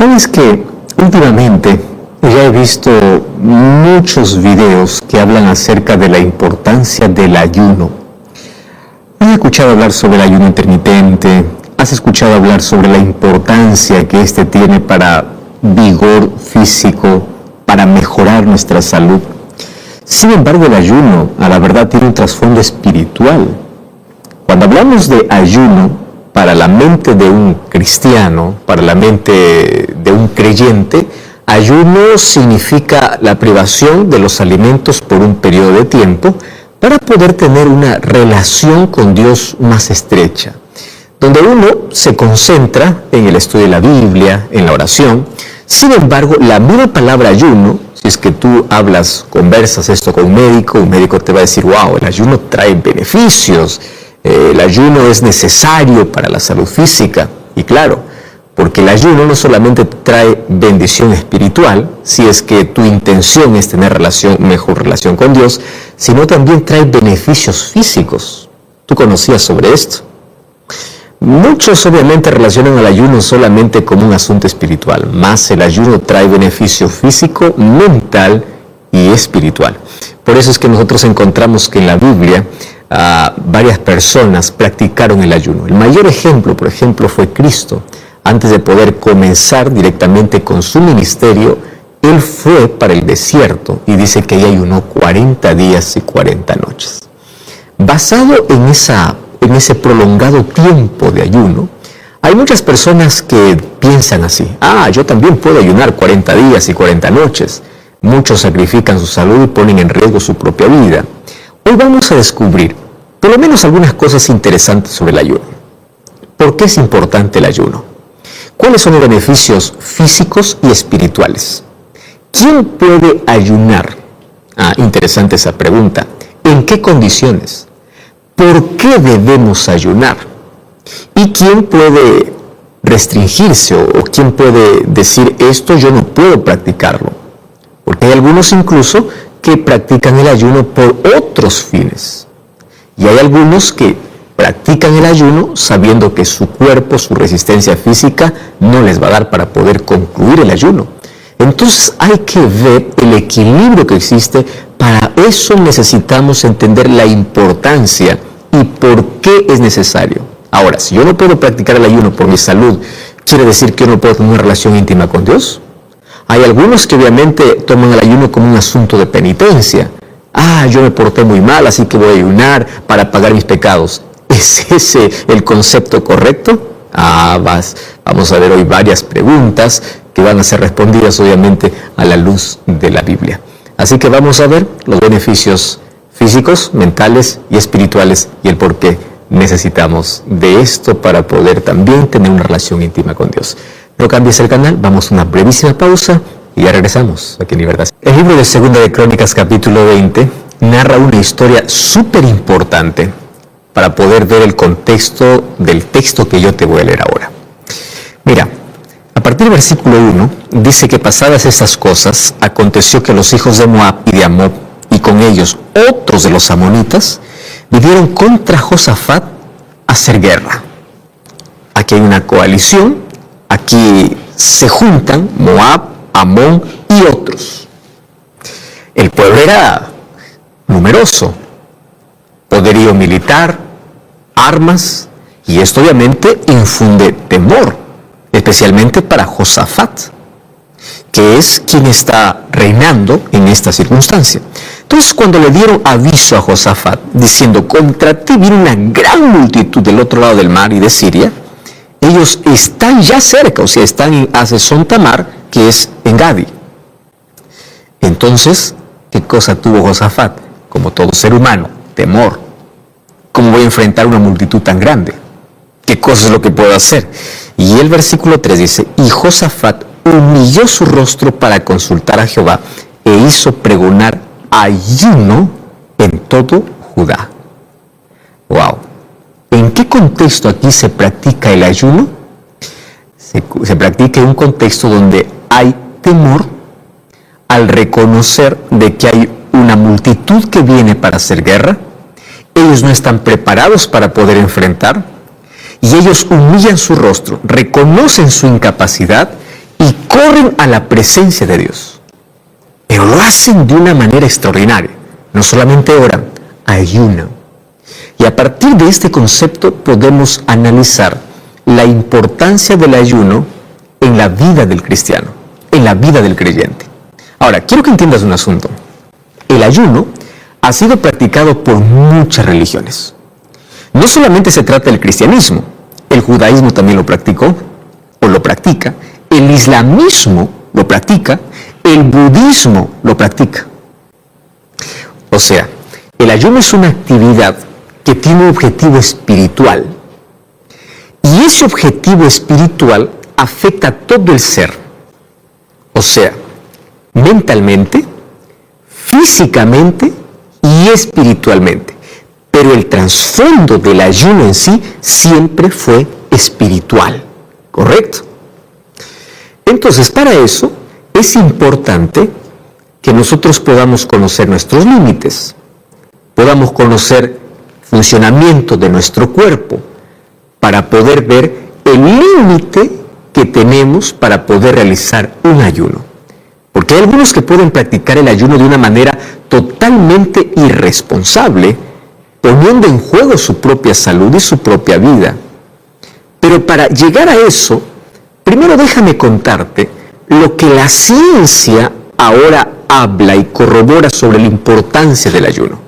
Sabes que últimamente ya he visto muchos videos que hablan acerca de la importancia del ayuno. ¿Has escuchado hablar sobre el ayuno intermitente? ¿Has escuchado hablar sobre la importancia que este tiene para vigor físico, para mejorar nuestra salud? Sin embargo, el ayuno, a la verdad, tiene un trasfondo espiritual. Cuando hablamos de ayuno, para la mente de un cristiano, para la mente de un creyente, ayuno significa la privación de los alimentos por un periodo de tiempo para poder tener una relación con Dios más estrecha, donde uno se concentra en el estudio de la Biblia, en la oración. Sin embargo, la misma palabra ayuno, si es que tú conversas esto con un médico te va a decir, wow, el ayuno trae beneficios. El ayuno es necesario para la salud física, y claro, porque el ayuno no solamente trae bendición espiritual, si es que tu intención es tener mejor relación con Dios, sino también trae beneficios físicos. ¿Tú conocías sobre esto? Muchos obviamente relacionan al ayuno solamente como un asunto espiritual, más el ayuno trae beneficio físico, mental y espiritual. Por eso es que nosotros encontramos que en la Biblia varias personas practicaron el ayuno. El mayor ejemplo, por ejemplo, fue Cristo. Antes de poder comenzar directamente con su ministerio, Él fue para el desierto y dice que ahí ayunó 40 días y 40 noches. Basado en ese prolongado tiempo de ayuno, hay muchas personas que piensan así, yo también puedo ayunar 40 días y 40 noches. Muchos sacrifican su salud y ponen en riesgo su propia vida. Hoy vamos a descubrir por lo menos algunas cosas interesantes sobre el ayuno. ¿Por qué es importante el ayuno? ¿Cuáles son los beneficios físicos y espirituales? ¿Quién puede ayunar? Interesante esa pregunta. ¿En qué condiciones? ¿Por qué debemos ayunar? ¿Y quién puede restringirse o quién puede decir esto yo no puedo practicarlo? Porque hay algunos incluso que practican el ayuno por otros fines. Y hay algunos que practican el ayuno sabiendo que su cuerpo, su resistencia física no les va a dar para poder concluir el ayuno. Entonces hay que ver el equilibrio que existe. Para eso necesitamos entender la importancia y por qué es necesario. Ahora, si yo no puedo practicar el ayuno por mi salud, ¿quiere decir que yo no puedo tener una relación íntima con Dios? Hay algunos que obviamente toman el ayuno como un asunto de penitencia. Yo me porté muy mal, así que voy a ayunar para pagar mis pecados. ¿Es ese el concepto correcto? Vamos a ver hoy varias preguntas que van a ser respondidas obviamente a la luz de la Biblia. Así que vamos a ver los beneficios físicos, mentales y espirituales y el por qué necesitamos de esto para poder también tener una relación íntima con Dios. No cambies el canal, vamos a una brevísima pausa y ya regresamos aquí en Libertad. El libro de Segunda de Crónicas, capítulo 20, narra una historia súper importante para poder ver el contexto del texto que yo te voy a leer ahora. Mira, a partir del versículo 1, dice que pasadas estas cosas, aconteció que los hijos de Moab y de Amón, y con ellos otros de los amonitas, vinieron contra Josafat a hacer guerra. Aquí hay una coalición. Aquí se juntan Moab, Amón y otros. El pueblo era numeroso, poderío militar, armas, y esto obviamente infunde temor, especialmente para Josafat, que es quien está reinando en esta circunstancia. Entonces, cuando le dieron aviso a Josafat, diciendo, contra ti viene una gran multitud del otro lado del mar y de Siria, ellos están ya cerca, o sea, están en Hazezón Tamar, que es en Gadi. Entonces, ¿qué cosa tuvo Josafat? Como todo ser humano, temor. ¿Cómo voy a enfrentar una multitud tan grande? ¿Qué cosa es lo que puedo hacer? Y el versículo 3 dice, y Josafat humilló su rostro para consultar a Jehová e hizo pregonar ayuno en todo Judá. ¡Wow! ¿En qué contexto aquí se practica el ayuno? Se practica en un contexto donde hay temor al reconocer de que hay una multitud que viene para hacer guerra. Ellos no están preparados para poder enfrentar y ellos humillan su rostro, reconocen su incapacidad y corren a la presencia de Dios, pero lo hacen de una manera extraordinaria. No solamente oran, ayunan. Y a partir de este concepto podemos analizar la importancia del ayuno en la vida del cristiano, en la vida del creyente. Ahora, quiero que entiendas un asunto. El ayuno ha sido practicado por muchas religiones. No solamente se trata del cristianismo, el judaísmo también lo practicó o lo practica, el islamismo lo practica, el budismo lo practica. O sea, el ayuno es una actividad que tiene un objetivo espiritual. Y ese objetivo espiritual afecta a todo el ser. O sea, mentalmente, físicamente y espiritualmente. Pero el trasfondo del ayuno en sí siempre fue espiritual. ¿Correcto? Entonces, para eso es importante que nosotros podamos conocer nuestros límites, podamos conocer funcionamiento de nuestro cuerpo para poder ver el límite que tenemos para poder realizar un ayuno. Porque hay algunos que pueden practicar el ayuno de una manera totalmente irresponsable, poniendo en juego su propia salud y su propia vida. Pero para llegar a eso, primero déjame contarte lo que la ciencia ahora habla y corrobora sobre la importancia del ayuno.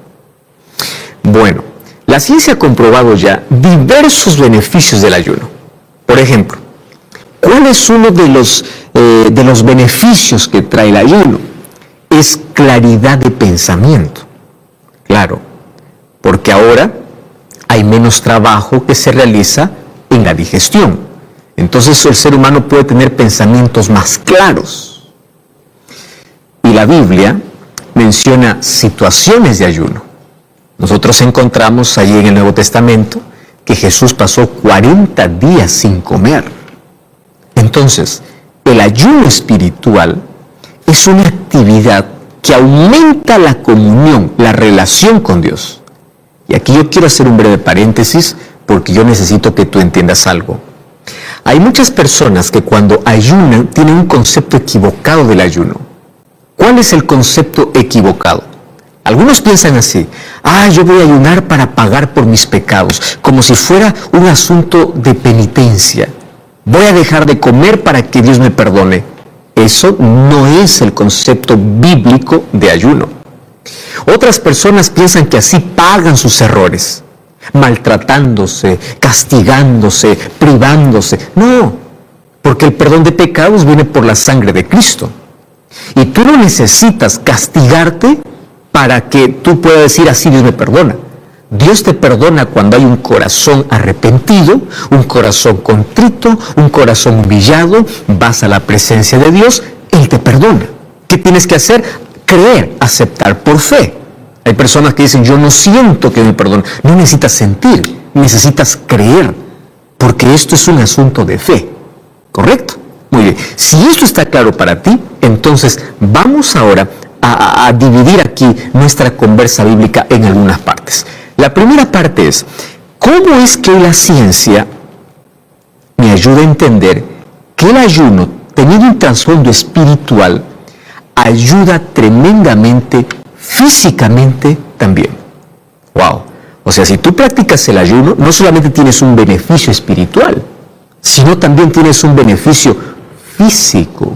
Bueno, la ciencia ha comprobado ya diversos beneficios del ayuno. Por ejemplo, ¿cuál es uno de los beneficios que trae el ayuno? Es claridad de pensamiento. Claro, porque ahora hay menos trabajo que se realiza en la digestión. Entonces el ser humano puede tener pensamientos más claros. Y la Biblia menciona situaciones de ayuno. Nosotros encontramos allí en el Nuevo Testamento que Jesús pasó 40 días sin comer. Entonces, el ayuno espiritual es una actividad que aumenta la comunión, la relación con Dios. Y aquí yo quiero hacer un breve paréntesis porque yo necesito que tú entiendas algo. Hay muchas personas que cuando ayunan tienen un concepto equivocado del ayuno. ¿Cuál es el concepto equivocado? Algunos piensan así: yo voy a ayunar para pagar por mis pecados, como si fuera un asunto de penitencia. Voy a dejar de comer para que Dios me perdone. Eso no es el concepto bíblico de ayuno. Otras personas piensan que así pagan sus errores, maltratándose, castigándose, privándose. No, porque el perdón de pecados viene por la sangre de Cristo. Y tú no necesitas castigarte para que tú puedas decir así Dios me perdona. Dios te perdona cuando hay un corazón arrepentido, un corazón contrito, un corazón humillado, vas a la presencia de Dios, Él te perdona. ¿Qué tienes que hacer? Creer, aceptar por fe. Hay personas que dicen, yo no siento que me perdone. No necesitas sentir, necesitas creer, porque esto es un asunto de fe. ¿Correcto? Muy bien. Si esto está claro para ti, entonces vamos ahora a dividir aquí nuestra conversa bíblica en algunas partes. La primera parte es, ¿cómo es que la ciencia me ayuda a entender que el ayuno, teniendo un trasfondo espiritual, ayuda tremendamente físicamente también? ¡Wow! O sea, si tú practicas el ayuno, no solamente tienes un beneficio espiritual, sino también tienes un beneficio físico.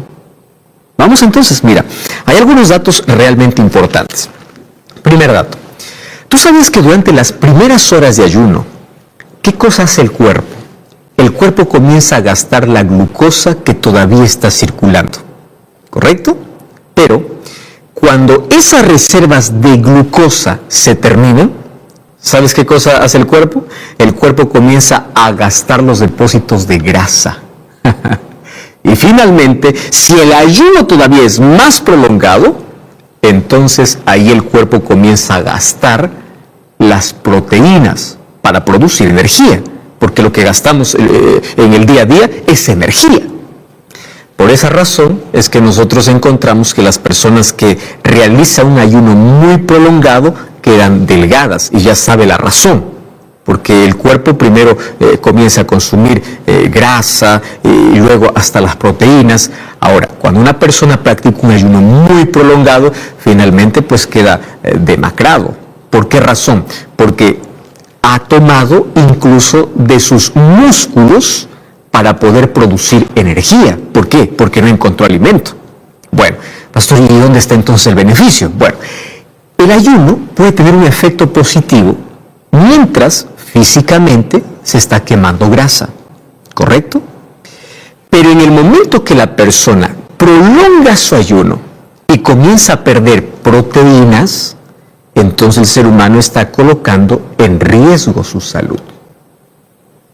Vamos entonces, mira, hay algunos datos realmente importantes. Primer dato. ¿Tú sabes que durante las primeras horas de ayuno, qué cosa hace el cuerpo? El cuerpo comienza a gastar la glucosa que todavía está circulando, ¿correcto? Pero cuando esas reservas de glucosa se terminan, ¿sabes qué cosa hace el cuerpo? El cuerpo comienza a gastar los depósitos de grasa. Y finalmente, si el ayuno todavía es más prolongado, entonces ahí el cuerpo comienza a gastar las proteínas para producir energía, porque lo que gastamos en el día a día es energía. Por esa razón es que nosotros encontramos que las personas que realizan un ayuno muy prolongado quedan delgadas, y ya sabe la razón. porque el cuerpo primero comienza a consumir grasa y luego hasta las proteínas. Ahora, cuando una persona practica un ayuno muy prolongado, finalmente pues queda demacrado. ¿Por qué razón? Porque ha tomado incluso de sus músculos para poder producir energía. ¿Por qué? Porque no encontró alimento. Bueno, pastor, ¿y dónde está entonces el beneficio? Bueno, el ayuno puede tener un efecto positivo mientras físicamente se está quemando grasa, ¿correcto? Pero en el momento que la persona prolonga su ayuno y comienza a perder proteínas, entonces el ser humano está colocando en riesgo su salud,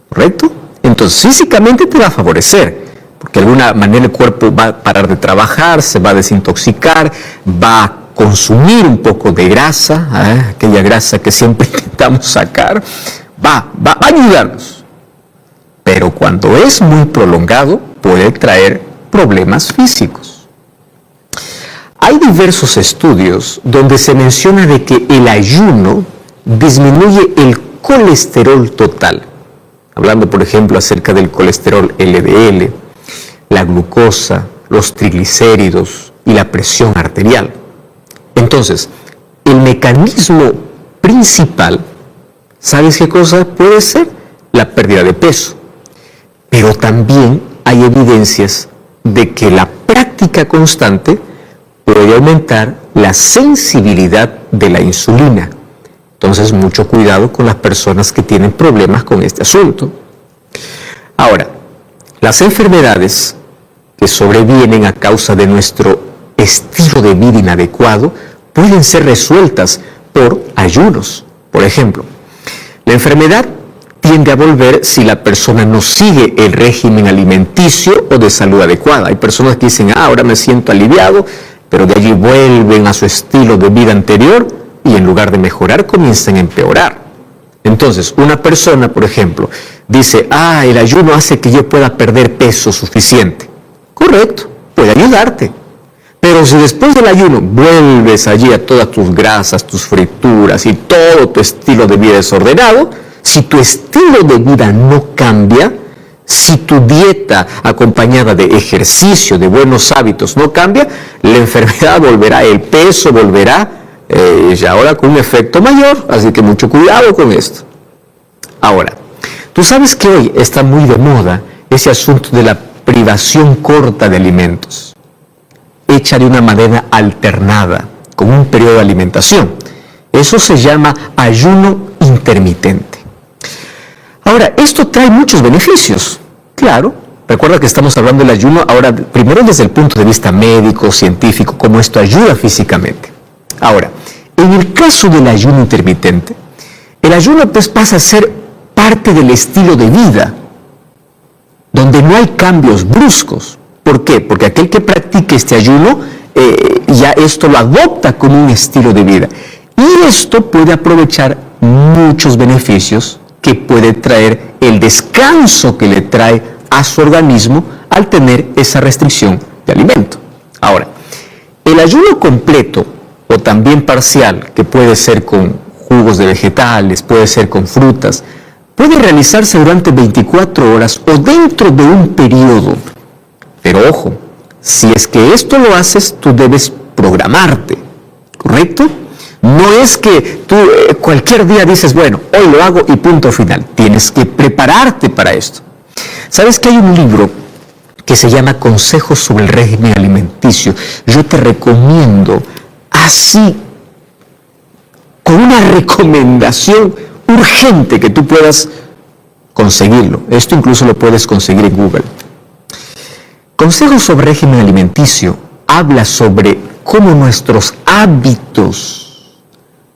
¿correcto? Entonces físicamente te va a favorecer, porque de alguna manera el cuerpo va a parar de trabajar, se va a desintoxicar, va a consumir un poco de grasa, aquella grasa que siempre intentamos sacar, va a ayudarnos. Pero cuando es muy prolongado, puede traer problemas físicos. Hay diversos estudios donde se menciona de que el ayuno disminuye el colesterol total. Hablando, por ejemplo, acerca del colesterol LDL, la glucosa, los triglicéridos y la presión arterial. Entonces, el mecanismo principal, ¿sabes qué cosa puede ser? La pérdida de peso. Pero también hay evidencias de que la práctica constante puede aumentar la sensibilidad de la insulina. Entonces, mucho cuidado con las personas que tienen problemas con este asunto. Ahora, las enfermedades que sobrevienen a causa de nuestro estilo de vida inadecuado pueden ser resueltas por ayunos. Por ejemplo, la enfermedad tiende a volver si la persona no sigue el régimen alimenticio o de salud adecuada. Hay personas que dicen, ahora me siento aliviado, pero de allí vuelven a su estilo de vida anterior y en lugar de mejorar comienzan a empeorar. Entonces, una persona, por ejemplo, dice, el ayuno hace que yo pueda perder peso suficiente. Correcto, puede ayudarte. Pero si después del ayuno vuelves allí a todas tus grasas, tus frituras y todo tu estilo de vida desordenado, si tu estilo de vida no cambia, si tu dieta acompañada de ejercicio, de buenos hábitos no cambia, la enfermedad volverá, el peso volverá, y ahora con un efecto mayor, así que mucho cuidado con esto. Ahora, tú sabes que hoy está muy de moda ese asunto de la privación corta de alimentos, hecha de una manera alternada, con un periodo de alimentación. Eso se llama ayuno intermitente. Ahora, esto trae muchos beneficios, claro. Recuerda que estamos hablando del ayuno ahora, primero desde el punto de vista médico, científico, cómo esto ayuda físicamente. Ahora, en el caso del ayuno intermitente, el ayuno pues pasa a ser parte del estilo de vida, donde no hay cambios bruscos. ¿Por qué? Porque aquel que practique este ayuno, ya esto lo adopta como un estilo de vida. Y esto puede aprovechar muchos beneficios que puede traer el descanso que le trae a su organismo al tener esa restricción de alimento. Ahora, el ayuno completo o también parcial, que puede ser con jugos de vegetales, puede ser con frutas, puede realizarse durante 24 horas o dentro de un periodo. Pero ojo, si es que esto lo haces, tú debes programarte, ¿correcto? No es que tú cualquier día dices, bueno, hoy lo hago y punto final. Tienes que prepararte para esto. ¿Sabes que hay un libro que se llama Consejos sobre el régimen alimenticio? Yo te recomiendo así, con una recomendación urgente que tú puedas conseguirlo. Esto incluso lo puedes conseguir en Google. Consejos sobre régimen alimenticio habla sobre cómo nuestros hábitos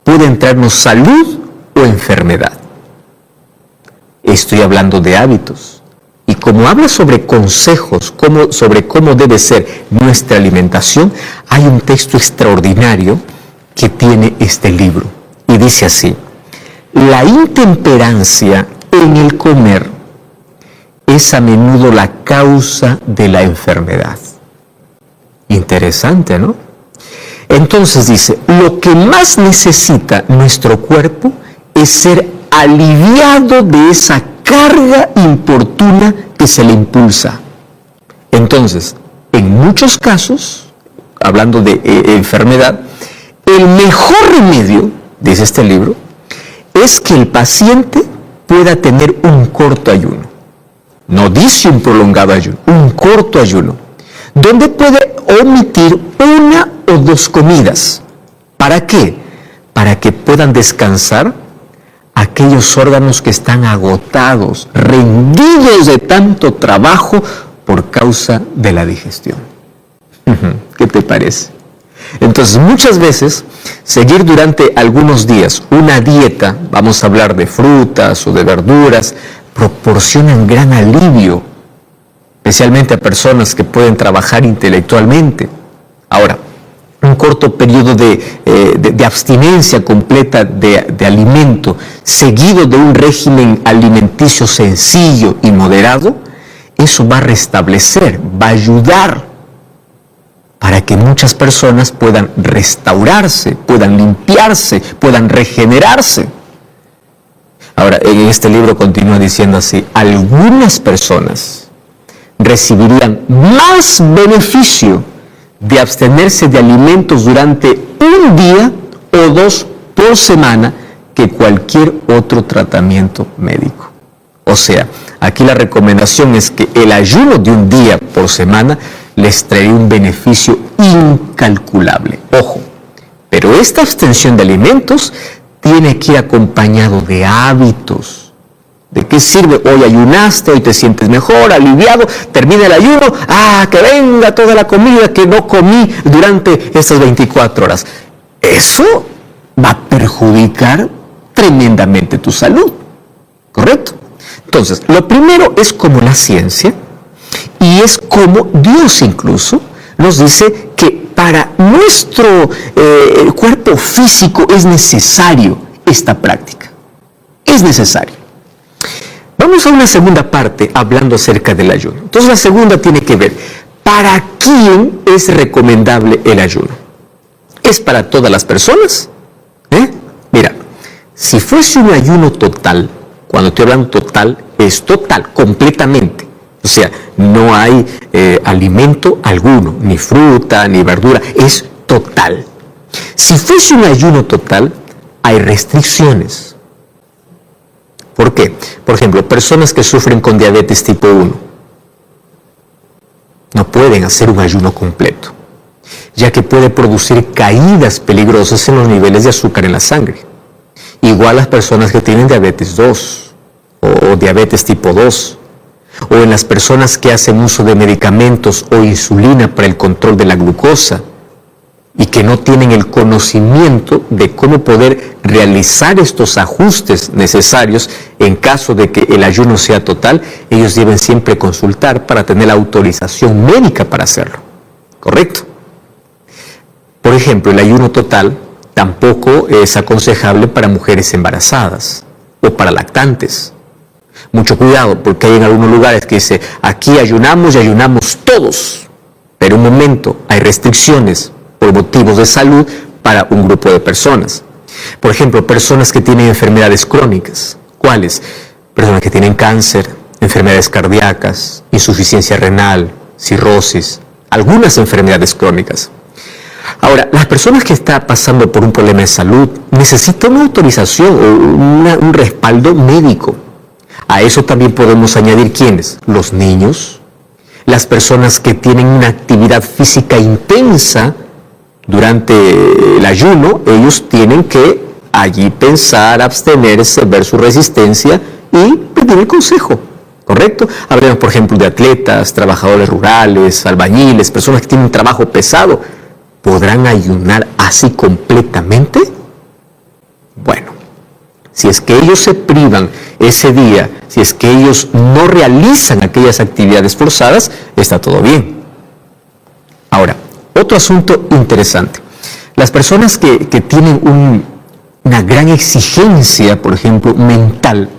pueden traernos salud o enfermedad. Estoy hablando de hábitos. Y como habla sobre consejos, sobre cómo debe ser nuestra alimentación, hay un texto extraordinario que tiene este libro. Y dice así: la intemperancia en el comer es a menudo la causa de la enfermedad. Interesante, ¿no? Entonces dice, lo que más necesita nuestro cuerpo es ser aliviado de esa carga importuna que se le impulsa. Entonces, en muchos casos, hablando de enfermedad, el mejor remedio, dice este libro, es que el paciente pueda tener un corto ayuno. No dice un prolongado ayuno, un corto ayuno, donde puede omitir 1 o 2 comidas. ¿Para qué? Para que puedan descansar aquellos órganos que están agotados, rendidos de tanto trabajo por causa de la digestión. ¿Qué te parece? Entonces, muchas veces, seguir durante algunos días una dieta, vamos a hablar de frutas o de verduras, proporcionan gran alivio, especialmente a personas que pueden trabajar intelectualmente. Ahora, un corto periodo de abstinencia completa de alimento, seguido de un régimen alimenticio sencillo y moderado, eso va a restablecer, va a ayudar para que muchas personas puedan restaurarse, puedan limpiarse, puedan regenerarse. Ahora, en este libro continúa diciendo así: algunas personas recibirían más beneficio de abstenerse de alimentos durante un día o 2 por semana que cualquier otro tratamiento médico. O sea, aquí la recomendación es que el ayuno de un día por semana les traería un beneficio incalculable. Ojo, pero esta abstención de alimentos tiene que ir acompañado de hábitos. ¿De qué sirve? Hoy ayunaste, hoy te sientes mejor, aliviado, termina el ayuno, que venga toda la comida que no comí durante estas 24 horas. Eso va a perjudicar tremendamente tu salud, ¿correcto? Entonces, lo primero es como la ciencia, y es como Dios incluso nos dice que para nuestro cuerpo físico es necesario esta práctica. Es necesario. Vamos a una segunda parte hablando acerca del ayuno. Entonces la segunda tiene que ver, ¿para quién es recomendable el ayuno? ¿Es para todas las personas? Mira, si fuese un ayuno total, cuando estoy hablando total, es total, completamente. O sea, no hay alimento alguno, ni fruta, ni verdura, es total. Si fuese un ayuno total, hay restricciones. ¿Por qué? Por ejemplo, personas que sufren con diabetes tipo 1 no pueden hacer un ayuno completo, ya que puede producir caídas peligrosas en los niveles de azúcar en la sangre. Igual las personas que tienen diabetes 2 o diabetes tipo 2, o en las personas que hacen uso de medicamentos o insulina para el control de la glucosa y que no tienen el conocimiento de cómo poder realizar estos ajustes necesarios en caso de que el ayuno sea total. Ellos deben siempre consultar para tener la autorización médica para hacerlo, ¿correcto? Por ejemplo, el ayuno total tampoco es aconsejable para mujeres embarazadas o para lactantes. Mucho cuidado, porque hay en algunos lugares que dice, aquí ayunamos y ayunamos todos, pero un momento, hay restricciones por motivos de salud para un grupo de personas. Por ejemplo, personas que tienen enfermedades crónicas. ¿Cuáles? Personas que tienen cáncer, enfermedades cardíacas, insuficiencia renal, cirrosis, algunas enfermedades crónicas. Ahora, las personas que están pasando por un problema de salud necesitan una autorización o un respaldo médico. A eso también podemos añadir ¿quiénes? Los niños, las personas que tienen una actividad física intensa durante el ayuno. Ellos tienen que allí pensar, abstenerse, ver su resistencia y pedir el consejo, ¿correcto? Hablemos, por ejemplo, de atletas, trabajadores rurales, albañiles, personas que tienen un trabajo pesado. ¿Podrán ayunar así completamente? Bueno, si es que ellos se privan ese día, si es que ellos no realizan aquellas actividades forzadas, está todo bien. Ahora, otro asunto interesante. Las personas que tienen una gran exigencia, por ejemplo, mental,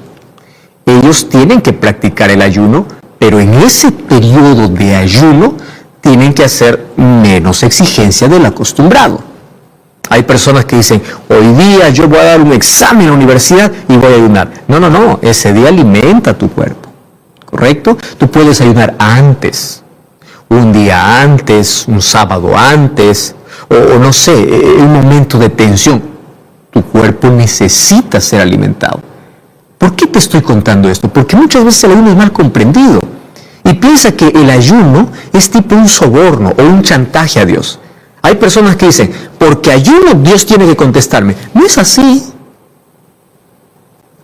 ellos tienen que practicar el ayuno, pero en ese periodo de ayuno tienen que hacer menos exigencia del acostumbrado. Hay personas que dicen, hoy día yo voy a dar un examen en la universidad y voy a ayunar. No, ese día alimenta tu cuerpo, ¿correcto? Tú puedes ayunar antes, un día antes, un sábado antes, o no sé, un momento de tensión. Tu cuerpo necesita ser alimentado. ¿Por qué te estoy contando esto? Porque muchas veces el ayuno es mal comprendido y piensa que el ayuno es tipo un soborno o un chantaje a Dios. Hay personas que dicen, porque ayuno Dios tiene que contestarme. No es así.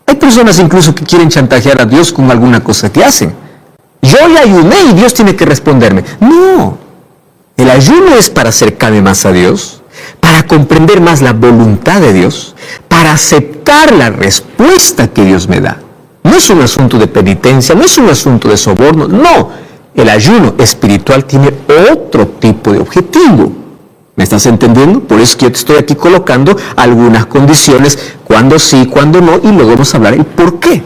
Hay personas incluso que quieren chantajear a Dios con alguna cosa que hacen. Yo ya ayuné y Dios tiene que responderme. No, el ayuno es para acercarme más a Dios, para comprender más la voluntad de Dios, para aceptar la respuesta que Dios me da. No es un asunto de penitencia, no es un asunto de soborno, no. El ayuno espiritual tiene otro tipo de objetivo. ¿Me estás entendiendo? Por eso es que yo te estoy aquí colocando algunas condiciones, cuándo sí, cuándo no, y luego vamos a hablar el por qué.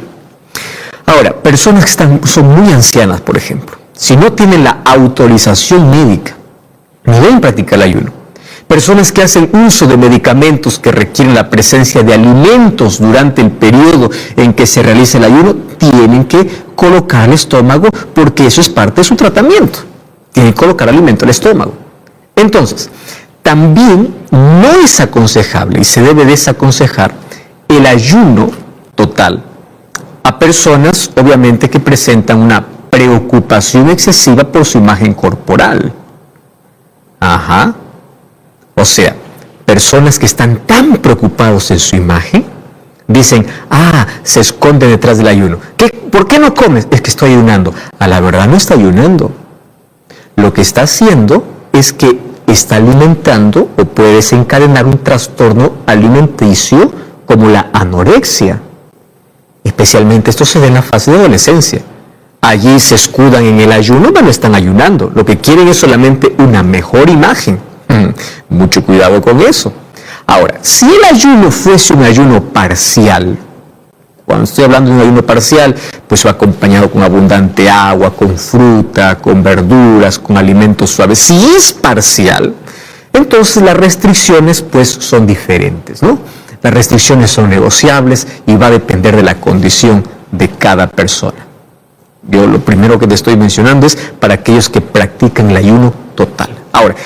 Ahora, personas que son muy ancianas, por ejemplo, si no tienen la autorización médica, no deben practicar el ayuno. Personas que hacen uso de medicamentos que requieren la presencia de alimentos durante el periodo en que se realiza el ayuno, tienen que colocar el estómago porque eso es parte de su tratamiento. Tienen que colocar alimento al estómago. Entonces, también no es aconsejable y se debe desaconsejar el ayuno total a personas, obviamente, que presentan una preocupación excesiva por su imagen corporal. O sea, personas que están tan preocupados en su imagen, dicen, se esconde detrás del ayuno. ¿Por qué no comes? Es que estoy ayunando. A la verdad no está ayunando. Lo que está haciendo es que está alimentando o puede desencadenar un trastorno alimenticio como la anorexia. Especialmente esto se ve en la fase de adolescencia. Allí se escudan en el ayuno, pero no están ayunando. Lo que quieren es solamente una mejor imagen. Mucho cuidado con eso. Ahora, si el ayuno fuese un ayuno parcial, cuando estoy hablando de un ayuno parcial, pues va acompañado con abundante agua, con fruta, con verduras, con alimentos suaves. Si es parcial, entonces las restricciones pues son diferentes, ¿no? Las restricciones son negociables y va a depender de la condición de cada persona. Yo lo primero que te estoy mencionando es para aquellos que practican el ayuno total. Ahora,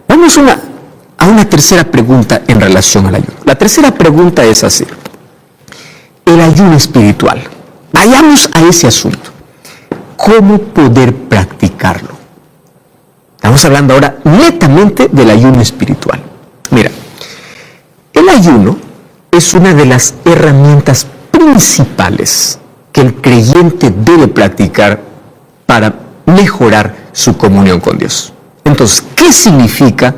vamos a una tercera pregunta en relación al ayuno. La tercera pregunta es así. El ayuno espiritual. Vayamos a ese asunto. ¿Cómo poder practicarlo? Estamos hablando ahora netamente del ayuno espiritual. Mira, el ayuno es una de las herramientas principales que el creyente debe practicar para mejorar su comunión con Dios. Entonces, ¿qué significa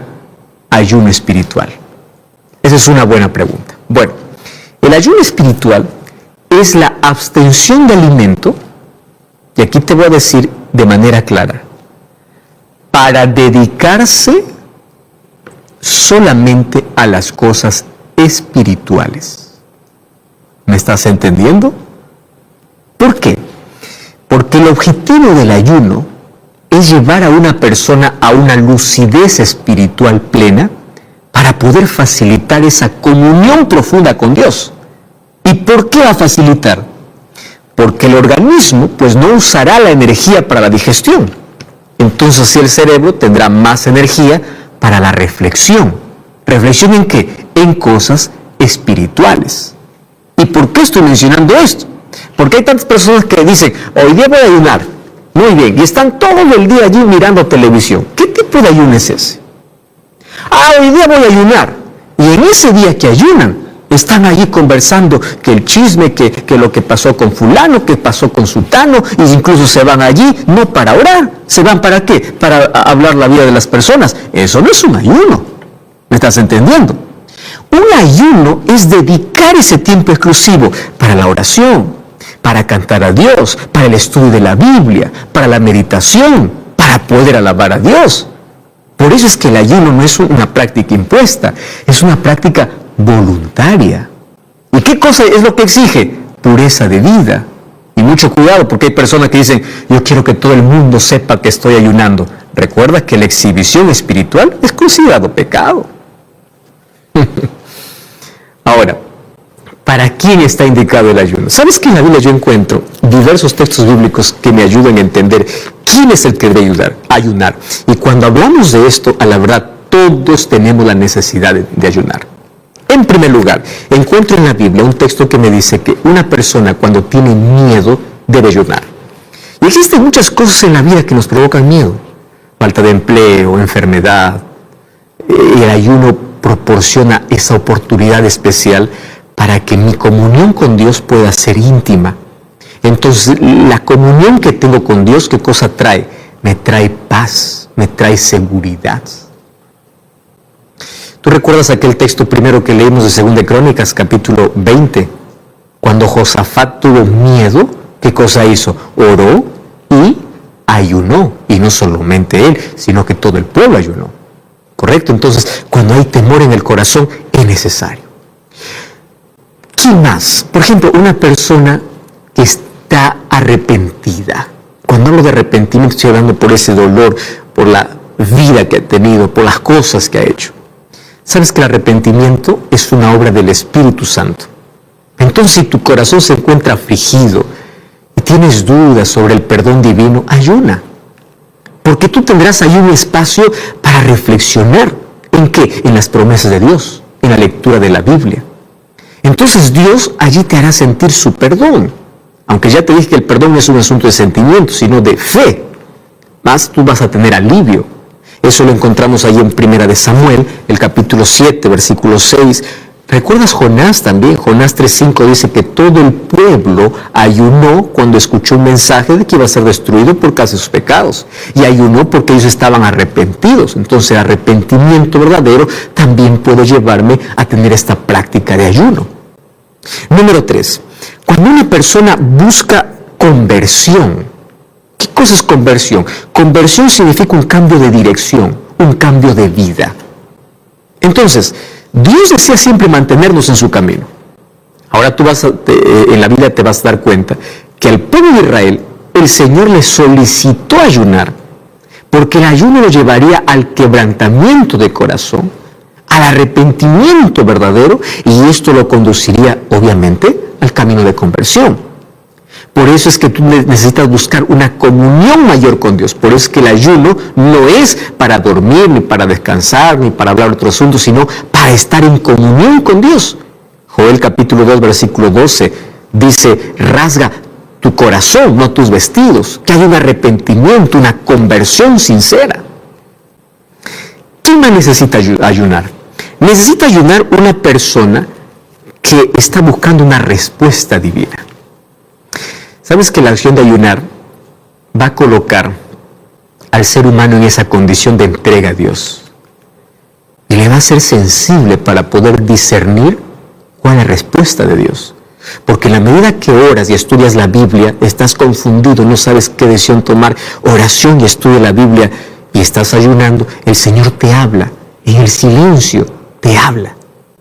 ayuno espiritual? Esa es una buena pregunta. Bueno, el ayuno espiritual es la abstención de alimento, y aquí te voy a decir de manera clara, para dedicarse solamente a las cosas espirituales. ¿Me estás entendiendo? ¿Por qué? Porque el objetivo del ayuno es llevar a una persona a una lucidez espiritual plena para poder facilitar esa comunión profunda con Dios. ¿Y por qué va a facilitar? Porque el organismo pues no usará la energía para la digestión. Entonces así el cerebro tendrá más energía para la reflexión. ¿Reflexión en qué? En cosas espirituales. ¿Y por qué estoy mencionando esto? Porque hay tantas personas que dicen, hoy día voy a ayunar. Muy bien, y están todo el día allí mirando televisión. ¿Qué tipo de ayuno es ese? Hoy día voy a ayunar. Y en ese día que ayunan, están allí conversando que el chisme, que lo que pasó con fulano, que pasó con sultano, e incluso se van allí, no para orar, ¿se van para qué? Para hablar la vida de las personas. Eso no es un ayuno, ¿me estás entendiendo? Un ayuno es dedicar ese tiempo exclusivo para la oración, para cantar a Dios, para el estudio de la Biblia, para la meditación, para poder alabar a Dios. Por eso es que el ayuno no es una práctica impuesta, es una práctica voluntaria. ¿Y qué cosa es lo que exige? Pureza de vida. Y mucho cuidado, porque hay personas que dicen, yo quiero que todo el mundo sepa que estoy ayunando. Recuerda que la exhibición espiritual es considerado pecado. Ahora, ¿para quién está indicado el ayuno? ¿Sabes que en la Biblia yo encuentro diversos textos bíblicos que me ayudan a entender quién es el que debe ayunar? Y cuando hablamos de esto, a la verdad, todos tenemos la necesidad de ayunar. En primer lugar, encuentro en la Biblia un texto que me dice que una persona cuando tiene miedo debe ayunar. Y existen muchas cosas en la vida que nos provocan miedo. Falta de empleo, enfermedad. El ayuno proporciona esa oportunidad especial para que mi comunión con Dios pueda ser íntima. Entonces, la comunión que tengo con Dios, ¿qué cosa trae? Me trae paz, me trae seguridad. ¿Tú recuerdas aquel texto primero que leímos de 2 de Crónicas, capítulo 20? Cuando Josafat tuvo miedo, ¿qué cosa hizo? Oró y ayunó. Y no solamente él, sino que todo el pueblo ayunó. ¿Correcto? Entonces, cuando hay temor en el corazón, es necesario. ¿Quién más? Por ejemplo, una persona que está arrepentida. Cuando hablo de arrepentimiento, estoy hablando por ese dolor, por la vida que ha tenido, por las cosas que ha hecho. ¿Sabes que el arrepentimiento es una obra del Espíritu Santo? Entonces, si tu corazón se encuentra afligido y tienes dudas sobre el perdón divino, ayuna. Porque tú tendrás ahí un espacio para reflexionar. ¿En qué? En las promesas de Dios, en la lectura de la Biblia. Entonces Dios allí te hará sentir su perdón. Aunque ya te dije que el perdón no es un asunto de sentimiento, sino de fe. Más tú vas a tener alivio. Eso lo encontramos ahí en 1 de Samuel, el capítulo 7, versículo 6. ¿Recuerdas Jonás también? Jonás 3:5 dice que todo el pueblo ayunó cuando escuchó un mensaje de que iba a ser destruido por causa de sus pecados. Y ayunó porque ellos estaban arrepentidos. Entonces el arrepentimiento verdadero también puede llevarme a tener esta práctica de ayuno. Número 3. Cuando una persona busca conversión. ¿Qué cosa es conversión? Conversión significa un cambio de dirección, un cambio de vida. Entonces, Dios desea siempre mantenernos en su camino. Ahora tú en la Biblia te vas a dar cuenta que al pueblo de Israel, el Señor le solicitó ayunar, porque el ayuno lo llevaría al quebrantamiento de corazón, al arrepentimiento verdadero, y esto lo conduciría, obviamente, al camino de conversión. Por eso es que tú necesitas buscar una comunión mayor con Dios. Por eso es que el ayuno no es para dormir, ni para descansar, ni para hablar otro asunto, sino para estar en comunión con Dios. Joel capítulo 2, versículo 12, dice, rasga tu corazón, no tus vestidos, que haya un arrepentimiento, una conversión sincera. ¿Quién más necesita ayunar? Necesita ayunar una persona que está buscando una respuesta divina. ¿Sabes que la acción de ayunar va a colocar al ser humano en esa condición de entrega a Dios? Y le va a ser sensible para poder discernir cuál es la respuesta de Dios. Porque en la medida que oras y estudias la Biblia, estás confundido, no sabes qué decisión tomar. Oración y estudia la Biblia y estás ayunando, el Señor te habla. En el silencio te habla.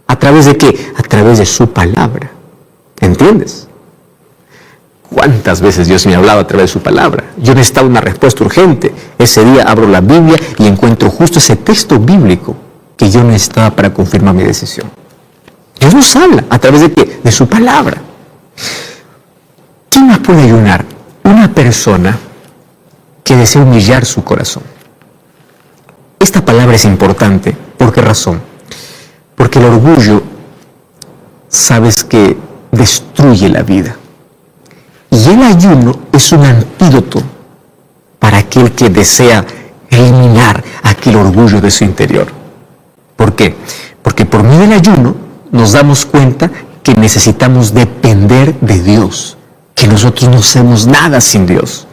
¿A través de qué? A través de su palabra. ¿Entiendes? ¿Cuántas veces Dios me ha hablado a través de su palabra? Yo necesitaba una respuesta urgente. Ese día abro la Biblia y encuentro justo ese texto bíblico que yo necesitaba para confirmar mi decisión. Dios nos habla. ¿A través de qué? De su palabra. ¿Quién más puede ayunar? Una persona que desea humillar su corazón. Esta palabra es importante. ¿Por qué razón? Porque el orgullo, sabes que destruye la vida. Y el ayuno es un antídoto para aquel que desea eliminar aquel orgullo de su interior. ¿Por qué? Porque por medio del ayuno nos damos cuenta que necesitamos depender de Dios, que nosotros no hacemos nada sin Dios.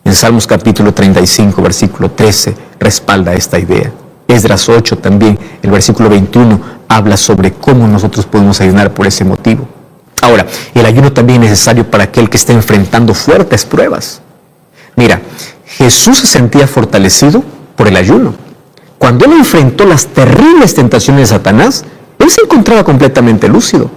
En Salmos capítulo 35, versículo 13, respalda esta idea. Esdras 8 también, el versículo 21, habla sobre cómo nosotros podemos ayunar por ese motivo. Ahora, el ayuno también es necesario para aquel que está enfrentando fuertes pruebas. Mira, Jesús se sentía fortalecido por el ayuno. Cuando él enfrentó las terribles tentaciones de Satanás, él se encontraba completamente lúcido.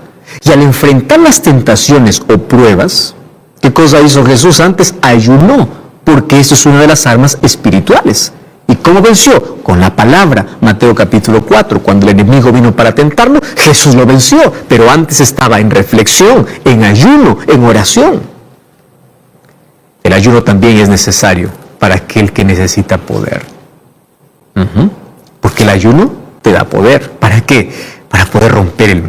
Y al enfrentar las tentaciones o pruebas, ¿qué cosa hizo Jesús antes? Ayunó, porque eso es una de las armas espirituales. ¿Y ¿Cómo venció? Con la palabra. Mateo capítulo 4, cuando el enemigo vino para tentarlo, Jesús lo venció, pero antes estaba en reflexión, en ayuno, en oración. El ayuno también es necesario para aquel que necesita poder. Porque el ayuno te da poder. ¿Para qué? Para poder romper el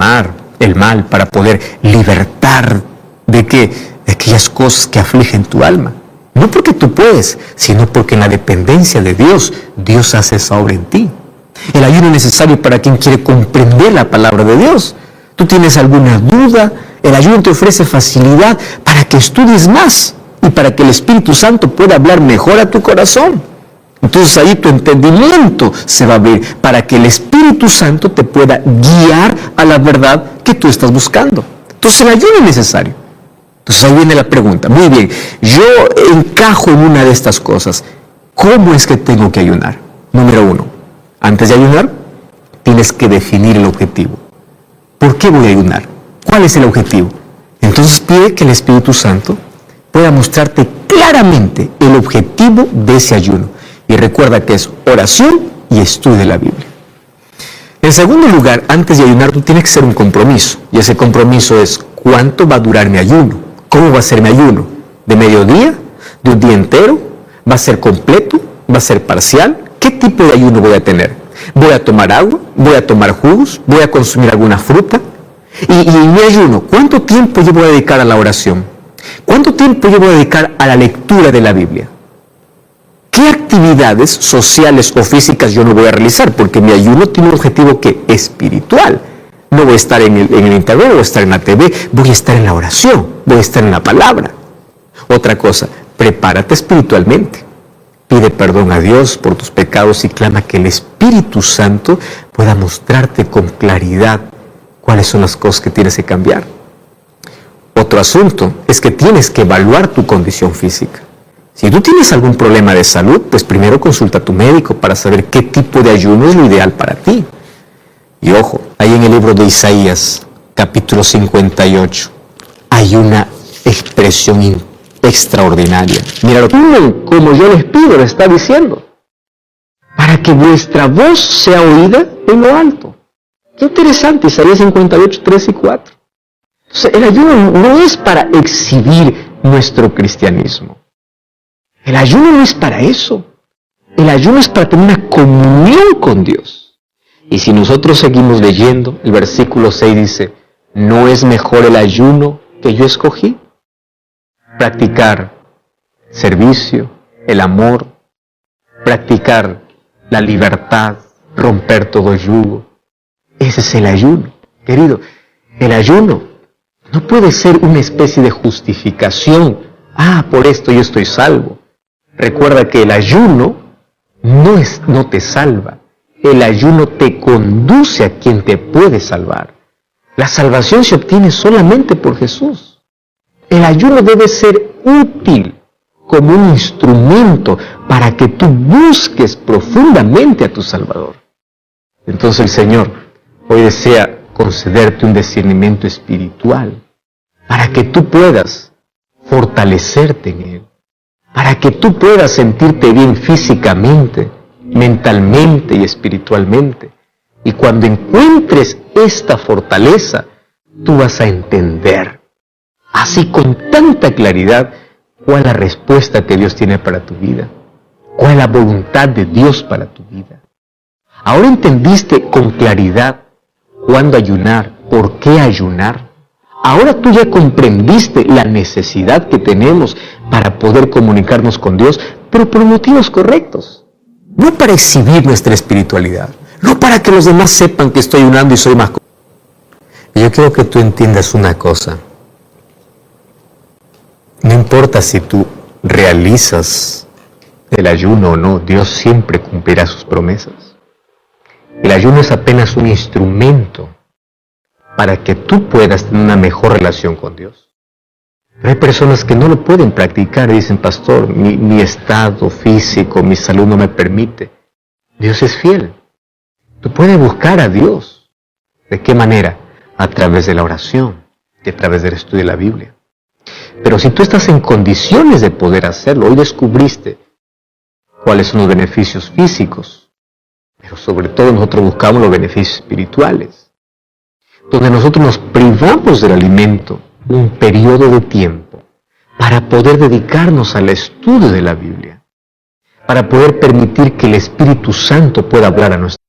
mal, para poder libertar de aquellas cosas que afligen tu alma. No porque tú puedes, sino porque en la dependencia de Dios, Dios hace esa obra en ti. El ayuno es necesario para quien quiere comprender la palabra de Dios. Tú tienes alguna duda, el ayuno te ofrece facilidad para que estudies más y para que el Espíritu Santo pueda hablar mejor a tu corazón. Entonces ahí tu entendimiento se va a abrir para que el Espíritu Santo te pueda guiar a la verdad que tú estás buscando. Entonces el ayuno es necesario. Entonces ahí viene la pregunta. Muy bien, yo encajo en una de estas cosas. ¿Cómo es que tengo que ayunar? Número 1, antes de ayunar, tienes que definir el objetivo. ¿Por qué voy a ayunar? ¿Cuál es el objetivo? Entonces pide que el Espíritu Santo pueda mostrarte claramente el objetivo de ese ayuno. Y recuerda que es oración y estudio de la Biblia. En segundo lugar, antes de ayunar, tú tienes que hacer un compromiso. Y ese compromiso es, ¿cuánto va a durar mi ayuno? ¿Cómo va a ser mi ayuno? ¿De mediodía? ¿De un día entero? ¿Va a ser completo? ¿Va a ser parcial? ¿Qué tipo de ayuno voy a tener? ¿Voy a tomar agua? ¿Voy a tomar jugos? ¿Voy a consumir alguna fruta? Y en mi ayuno, ¿cuánto tiempo yo voy a dedicar a la oración? ¿Cuánto tiempo yo voy a dedicar a la lectura de la Biblia? ¿Qué actividades sociales o físicas yo no voy a realizar? Porque mi ayuno tiene un objetivo que es espiritual. No voy a estar en el internet, voy a estar en la TV, voy a estar en la oración, voy a estar en la palabra. Otra cosa, prepárate espiritualmente. Pide perdón a Dios por tus pecados y clama que el Espíritu Santo pueda mostrarte con claridad cuáles son las cosas que tienes que cambiar. Otro asunto es que tienes que evaluar tu condición física. Si tú tienes algún problema de salud, pues primero consulta a tu médico para saber qué tipo de ayuno es lo ideal para ti. Y ojo, ahí en el libro de Isaías, capítulo 58, hay una expresión extraordinaria. Mira, como yo les pido, le está diciendo, para que vuestra voz sea oída en lo alto. Qué interesante, Isaías 58, 3 y 4. Entonces, el ayuno no es para exhibir nuestro cristianismo. El ayuno no es para eso. El ayuno es para tener una comunión con Dios. Y si nosotros seguimos leyendo, el versículo 6 dice, ¿no es mejor el ayuno que yo escogí? Practicar servicio, el amor, practicar la libertad, romper todo yugo. Ese es el ayuno. Querido, el ayuno no puede ser una especie de justificación. Por esto yo estoy salvo. Recuerda que el ayuno no te salva. El ayuno te conduce a quien te puede salvar. La salvación se obtiene solamente por Jesús. El ayuno debe ser útil como un instrumento para que tú busques profundamente a tu Salvador. Entonces el Señor hoy desea concederte un discernimiento espiritual para que tú puedas fortalecerte en Él, para que tú puedas sentirte bien físicamente, mentalmente y espiritualmente. Y cuando encuentres esta fortaleza, tú vas a entender, así con tanta claridad, cuál es la respuesta que Dios tiene para tu vida, cuál es la voluntad de Dios para tu vida. Ahora entendiste con claridad cuándo ayunar, por qué ayunar. Ahora tú ya comprendiste la necesidad que tenemos para poder comunicarnos con Dios, pero por motivos correctos. No para exhibir nuestra espiritualidad, no para que los demás sepan que estoy ayunando y soy más. Yo quiero que tú entiendas una cosa. No importa si tú realizas el ayuno o no, Dios siempre cumplirá sus promesas. El ayuno es apenas un instrumento para que tú puedas tener una mejor relación con Dios. Pero hay personas que no lo pueden practicar y dicen, pastor, mi estado físico, mi salud no me permite. Dios es fiel. Tú puedes buscar a Dios. ¿De qué manera? A través de la oración y a través del estudio de la Biblia. Pero si tú estás en condiciones de poder hacerlo, hoy descubriste cuáles son los beneficios físicos, pero sobre todo nosotros buscamos los beneficios espirituales, donde nosotros nos privamos del alimento un periodo de tiempo para poder dedicarnos al estudio de la Biblia, para poder permitir que el Espíritu Santo pueda hablar a nuestra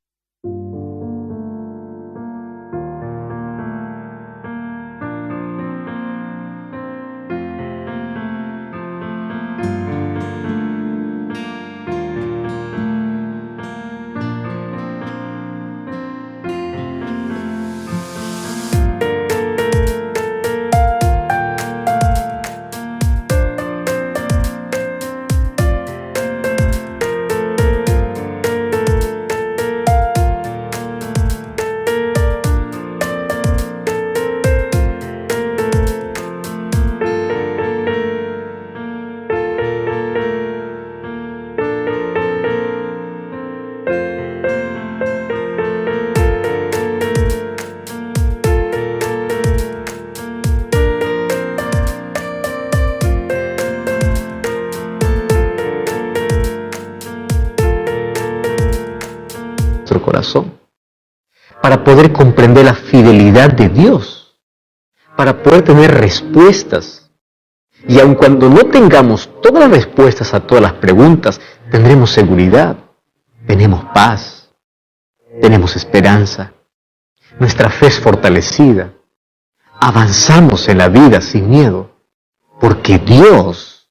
corazón, para poder comprender la fidelidad de Dios, para poder tener respuestas. Y aun cuando no tengamos todas las respuestas a todas las preguntas, tendremos seguridad, tenemos paz, tenemos esperanza, nuestra fe es fortalecida, avanzamos en la vida sin miedo, porque Dios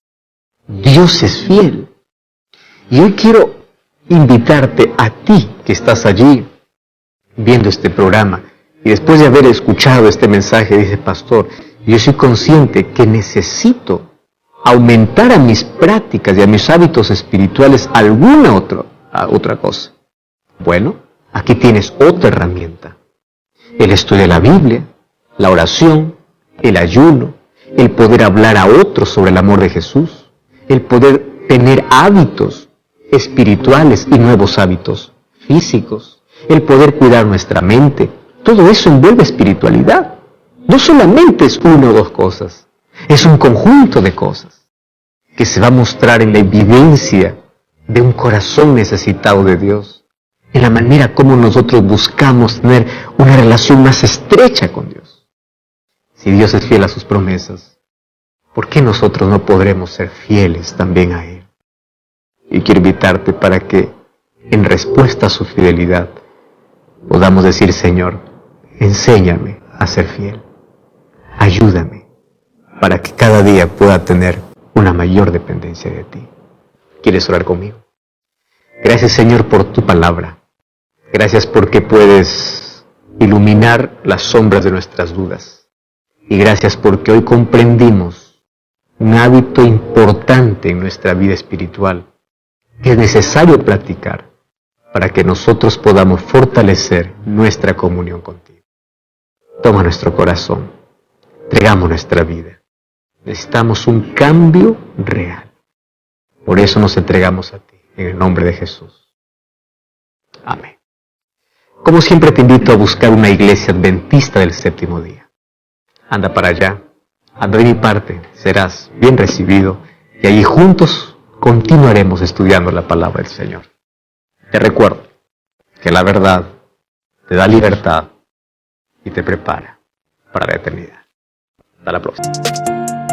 es fiel. Y hoy quiero invitarte a ti que estás allí viendo este programa y después de haber escuchado este mensaje dice, pastor, yo soy consciente que necesito aumentar a mis prácticas y a mis hábitos espirituales alguna otra cosa. Bueno, aquí tienes otra herramienta. El estudio de la Biblia, la oración, el ayuno, el poder hablar a otros sobre el amor de Jesús, el poder tener hábitos espirituales y nuevos hábitos físicos, el poder cuidar nuestra mente. Todo eso envuelve espiritualidad. No solamente es una o dos cosas, es un conjunto de cosas que se va a mostrar en la evidencia de un corazón necesitado de Dios, en la manera como nosotros buscamos tener una relación más estrecha con Dios. Si Dios es fiel a sus promesas, ¿por qué nosotros no podremos ser fieles también a Él? Y quiero invitarte para que, en respuesta a su fidelidad, podamos decir, Señor, enséñame a ser fiel. Ayúdame para que cada día pueda tener una mayor dependencia de ti. ¿Quieres orar conmigo? Gracias, Señor, por tu palabra. Gracias porque puedes iluminar las sombras de nuestras dudas. Y gracias porque hoy comprendimos un hábito importante en nuestra vida espiritual que es necesario practicar para que nosotros podamos fortalecer nuestra comunión contigo. Toma nuestro corazón, entregamos nuestra vida. Necesitamos un cambio real. Por eso nos entregamos a ti, en el nombre de Jesús. Amén. Como siempre te invito a buscar una iglesia adventista del séptimo día. Anda para allá, anda de mi parte, serás bien recibido y allí juntos continuaremos estudiando la palabra del Señor. Te recuerdo que la verdad te da libertad y te prepara para la eternidad. Hasta la próxima.